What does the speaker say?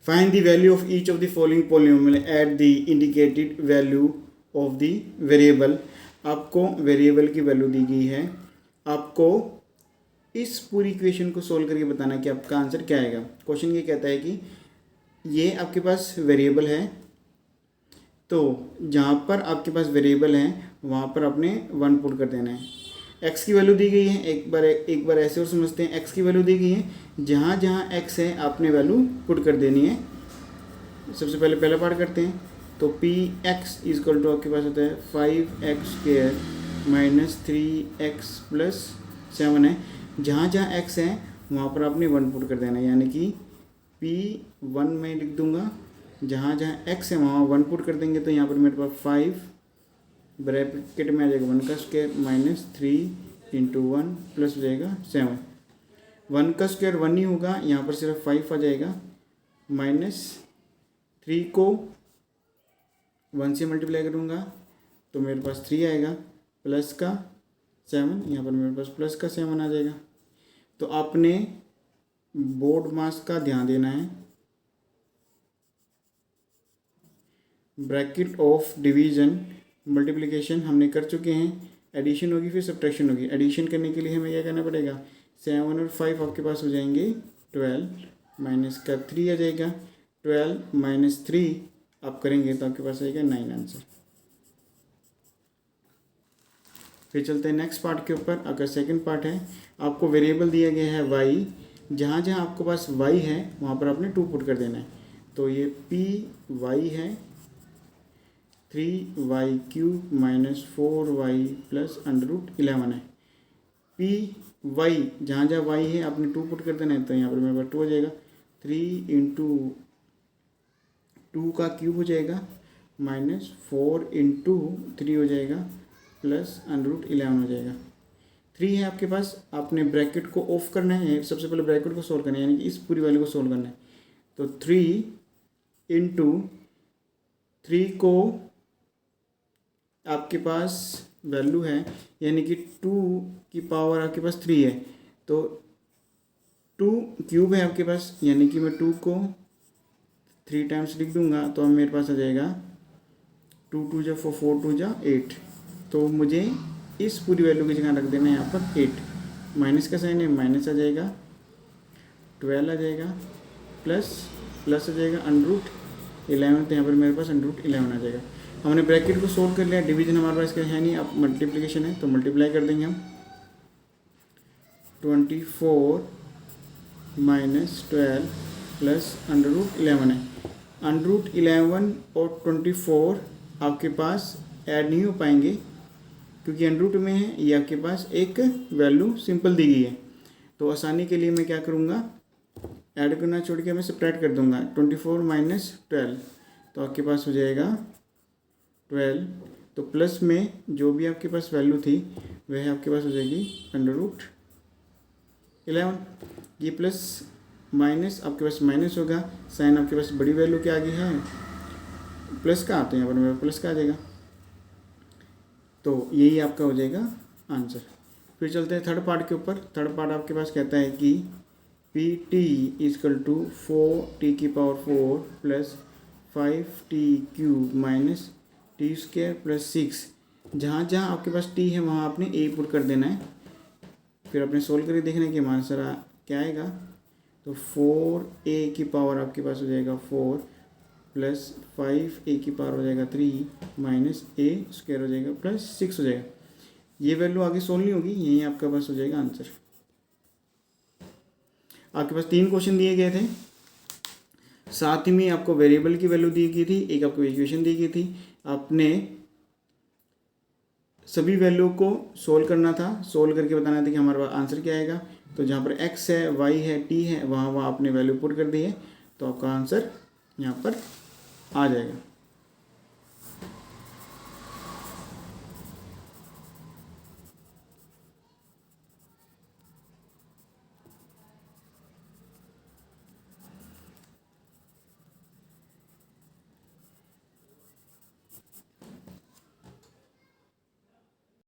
Find the value of each of the following polynomial at the indicated value of the variable. आपको variable की value दी गई है, आपको इस पूरी इक्वेशन को सोल्व करके बताना कि आपका आंसर क्या आएगा। क्वेश्चन ये कहता है कि ये आपके पास वेरिएबल है, तो जहाँ पर आपके पास वेरिएबल है वहाँ पर आपने 1 पुट कर देना है। x की वैल्यू दी गई है, एक बार ऐसे और समझते हैं। x की वैल्यू दी गई है, जहाँ जहाँ x है आपने वैल्यू पुट कर देनी है। सबसे पहले पहला पार्ट करते हैं, तो पी एक्स इजकल टू आपके पास होता है 5x² माइनस 3x प्लस 7 है। जहाँ जहाँ x है वहाँ पर आपने 1 पुट कर देना है, यानी कि P1 में लिख दूंगा, जहाँ जहाँ x है वहाँ 1 पुट कर देंगे, तो यहाँ पर मेरे पास 5 ब्रैकेट में आ जाएगा 1 का स्क्वायर माइनस 3 इंटू 1 प्लस हो जाएगा 7। 1 का स्क्वायर 1 ही होगा, यहाँ पर सिर्फ 5 आ जाएगा, माइनस 3 को 1 से मल्टीप्लाई करूँगा तो मेरे पास 3 आएगा, प्लस का 7, यहाँ पर मेरे पास प्लस का 7 आ जाएगा। तो आपने बोर्ड मास का ध्यान देना है। ब्रैकेट ऑफ डिवीजन मल्टीप्लिकेशन हमने कर चुके हैं, एडिशन होगी फिर सब्ट्रैक्शन होगी। एडिशन करने के लिए हमें क्या करना पड़ेगा, 7 और 5 आपके पास हो जाएंगे 12, माइनस का 3 आ जाएगा, 12 माइनस 3 आप करेंगे तो आपके पास आएगा 9 आंसर। फिर चलते हैं नेक्स्ट पार्ट के ऊपर। अगर सेकंड पार्ट है, आपको वेरिएबल दिया गया है y, जहाँ जहाँ आपके पास y है वहाँ पर आपने 2 पुट कर देना है। तो ये py है 3y³ माइनस 4y प्लस √11 है। py जहाँ जहाँ y है आपने 2 पुट कर देना है, तो यहाँ पर मेरे पास 2 हो जाएगा, 3 इंटू 2 का क्यूब हो जाएगा माइनस 4 इंटू 3 हो जाएगा प्लस √11 हो जाएगा। 3 है आपके पास, आपने ब्रैकेट को ऑफ करना है, सबसे पहले ब्रैकेट को सोल्व करना है, यानी कि इस पूरी वैल्यू को सोल्व करना है। तो 3 इंटू 3 को आपके पास वैल्यू है, यानी कि 2 की पावर आपके पास 3 है, तो 2 क्यूब है आपके पास, यानी कि मैं 2 को 3 टाइम्स लिख दूंगा तो अब मेरे पास आ जाएगा 2 2 जा 4 4 2 जा 8। तो मुझे इस पूरी वैल्यू की जगह रख देना है यहाँ पर 8, माइनस का साइन है, माइनस आ जाएगा, 12 आ जाएगा, प्लस आ जाएगा √11, तो यहाँ पर मेरे पास √11 आ जाएगा। हमने ब्रैकेट को सोल्व कर लिया, डिवीजन हमारे पास क्या है नहीं, अब मल्टीप्लिकेशन है, तो मल्टीप्लाई कर देंगे हम। 24 माइनस 12 प्लस √11 है। √11 और 24 आपके पास ऐड नहीं हो पाएंगे क्योंकि अंडर रूट में है, ये आपके पास एक वैल्यू सिंपल दी गई है। तो आसानी के लिए मैं क्या करूँगा, ऐड करना छोड़ के मैं सब्ट्रैक्ट कर दूंगा। 24 माइनस 12 तो आपके पास हो जाएगा 12, तो प्लस में जो भी आपके पास वैल्यू थी वह आपके पास हो जाएगी √11। ये प्लस माइनस आपके पास माइनस होगा, साइन आपके पास बड़ी वैल्यू के आगे है, प्लस का आता है, यहाँ पर मेरा प्लस का आ जाएगा, तो यही आपका हो जाएगा आंसर। फिर चलते हैं थर्ड पार्ट के ऊपर। थर्ड पार्ट आपके पास कहता है कि PT is equal to 4t⁴ plus 5t³ minus t² plus 6। जहाँ जहाँ आपके पास t है वहाँ आपने a पुट कर देना है, फिर आपने सोल्व करके देखना है कि हमारा आंसर क्या आएगा। तो 4a⁴ आपके पास हो जाएगा 4 प्लस 5a⁴ हो जाएगा 3 माइनस a² हो जाएगा प्लस 6 हो जाएगा। ये वैल्यू आगे सोल्व नहीं होगी, यही आपका पास हो जाएगा आंसर। आपके पास 3 क्वेश्चन दिए गए थे, साथ ही में आपको वेरिएबल की वैल्यू दी गई थी, एक आपको इक्वेशन दी गई थी, आपने सभी वैल्यू को सोल्व करना था, सोल्व करके बताना था कि हमारा आंसर क्या आएगा। तो जहाँ पर x है, y है, t है, वहाँ आपने वैल्यू पुट कर दी है, तो आपका आंसर यहाँ पर आ जाएगा।